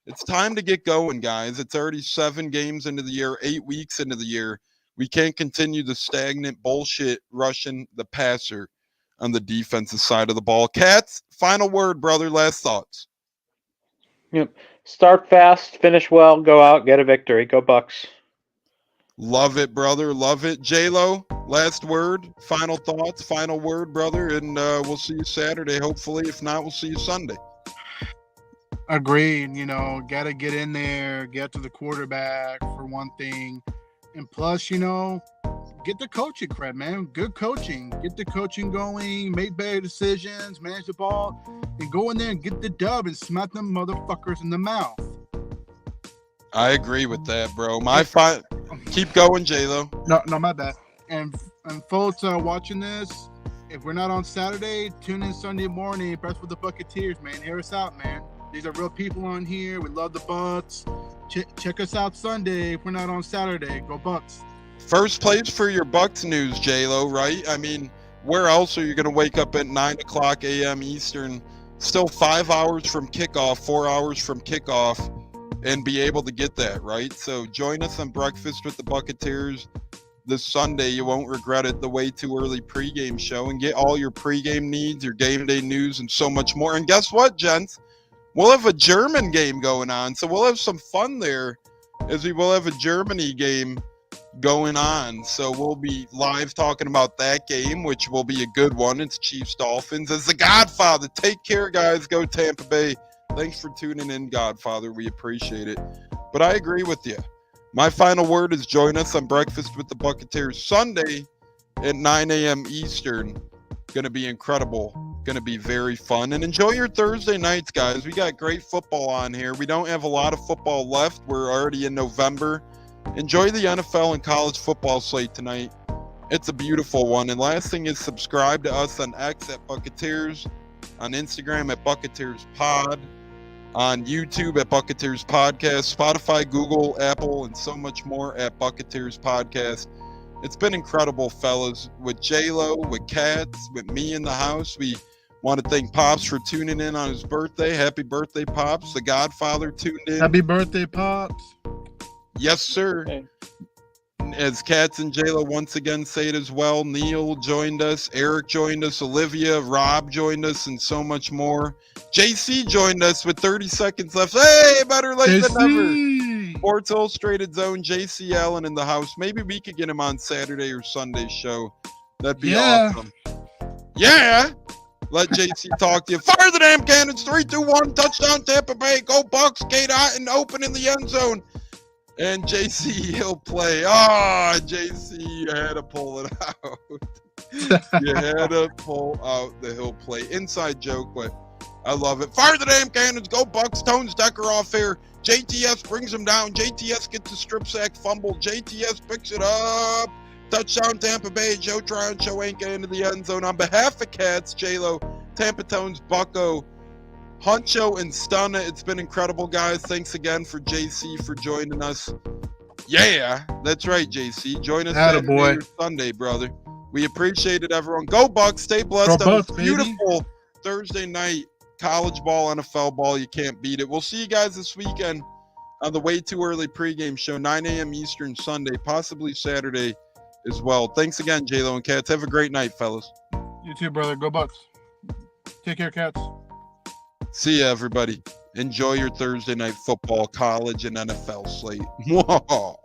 it's time to get going, guys. It's already 7 games into the year, 8 weeks into the year. We can't continue the stagnant bullshit rushing the passer on the defensive side of the ball. Cats, final word, brother. Last thoughts. Yep. Start fast, finish well, go out, get a victory. Go Bucs. Love it, brother. Love it. J-Lo, last word, final thoughts, final word, brother. And we'll see you Saturday, hopefully. If not, we'll see you Sunday. Agreed. Got to get in there, get to the quarterback for one thing. And plus, get the coaching credit, man. Good coaching. Get the coaching going, make better decisions, manage the ball, and go in there and get the dub and smack them motherfuckers in the mouth. I agree with that, bro. Keep going, J-Lo. No, my bad. And folks watching this, if we're not on Saturday, tune in Sunday morning. Press for the Buccateers, man. Hear us out, man. These are real people on here. We love the Bucs. Check us out Sunday if we're not on Saturday. Go Bucs. First place for your Bucs news, J-Lo, right? I mean, where else are you going to wake up at 9 o'clock a.m. Eastern, still 5 hours from kickoff, 4 hours from kickoff, and be able to get that, right? So join us on Breakfast with the Buccateers this Sunday. You won't regret it. The Way Too Early pregame show, and get all your pregame needs, your game day news, and so much more. And guess what, gents? We'll have a German game going on, so we'll have some fun there as we will have a Germany game going on. So we'll be live talking about that game, which will be a good one. It's Chiefs-Dolphins. As the Godfather, take care, guys. Go Tampa Bay. Thanks for tuning in, Godfather. We appreciate it. But I agree with you. My final word is join us on Breakfast with the Buccateers Sunday at 9 a.m. Eastern. Going to be incredible. Going to be very fun. And enjoy your Thursday nights, guys. We got great football on here. We don't have a lot of football left. We're already in November. Enjoy the NFL and college football slate tonight. It's a beautiful one. And last thing is subscribe to us on X at Buccateers, on Instagram at Buccateers Pod, on YouTube at Buccateers Podcast, Spotify, Google, Apple, and so much more at Buccateers Podcast. It's been incredible, fellas, with J-Lo, with Cats, with me in the house. We want to thank Pops for tuning in on his birthday. Happy birthday, Pops. The Godfather tuned in. Happy birthday, Pops. Yes, sir. Okay. As Cats and J-Lo once again say it as well, Neil joined us, Eric joined us, Olivia, Rob joined us, and so much more. JC joined us with 30 seconds left. Hey, better late than never. Sports Illustrated Zone, JC Allen in the house. Maybe we could get him on Saturday or Sunday show. That'd be awesome. Yeah. Let JC talk to you. Fire the damn cannons. 3, 2, 1. Touchdown, Tampa Bay. Go Bucs. Kate Otten open in the end zone. And JC, he'll play. JC, you had to pull it out. You had to pull out the he'll play. Inside joke, but I love it. Fire the damn cannons. Go Bucs. Tones Decker off here. JTS brings him down. JTS gets a strip sack fumble. JTS picks it up. Touchdown, Tampa Bay. Joe Tryon, Choanka into the end zone. On behalf of Cats, J-Lo, Tampa Tones, Bucko, Huncho, and Stunna, it's been incredible, guys. Thanks again for JC for joining us. Yeah, that's right, JC. Join us Saturday or Sunday, brother. We appreciate it, everyone. Go Bucs. Stay blessed on this beautiful Thursday night. College ball, NFL ball. You can't beat it. We'll see you guys this weekend on the Way Too Early pregame show, 9 a.m. Eastern Sunday, possibly Saturday as well. Thanks again, J-Lo and Cats. Have a great night, fellas. You too, brother. Go Bucs. Take care, Cats. See ya, everybody. Enjoy your Thursday night football, college, and NFL slate. Whoa.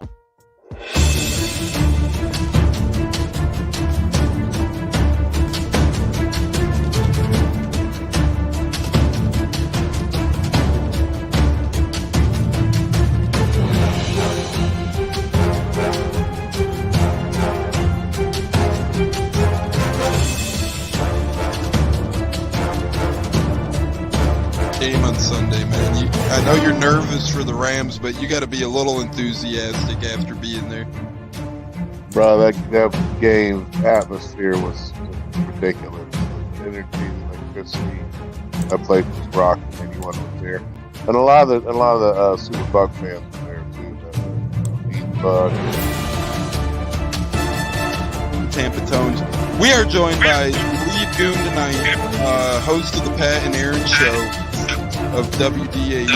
game on Sunday, man. I know you're nervous for the Rams, but you got to be a little enthusiastic after being there. Bro, that game atmosphere was ridiculous. The energy, the electricity. That place was rocking. Anyone was there, and a lot of the Super Buck fans were there too. The Bucs. Tampa Tones. We are joined by lead goon tonight, host of the Pat and Aaron show of WDAE,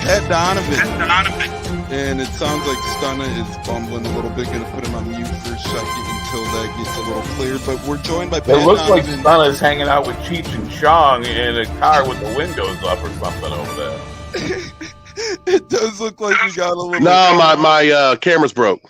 Pat Donovan. And it sounds like Stunna is bumbling a little bit. Going to put him on mute for a second until that gets a little clear. But we're joined by Pat It looks like Donovan. Stunna's hanging out with Cheech and Chong in a car with the windows up or something over there. It does look like we got a little. No, my camera's broke.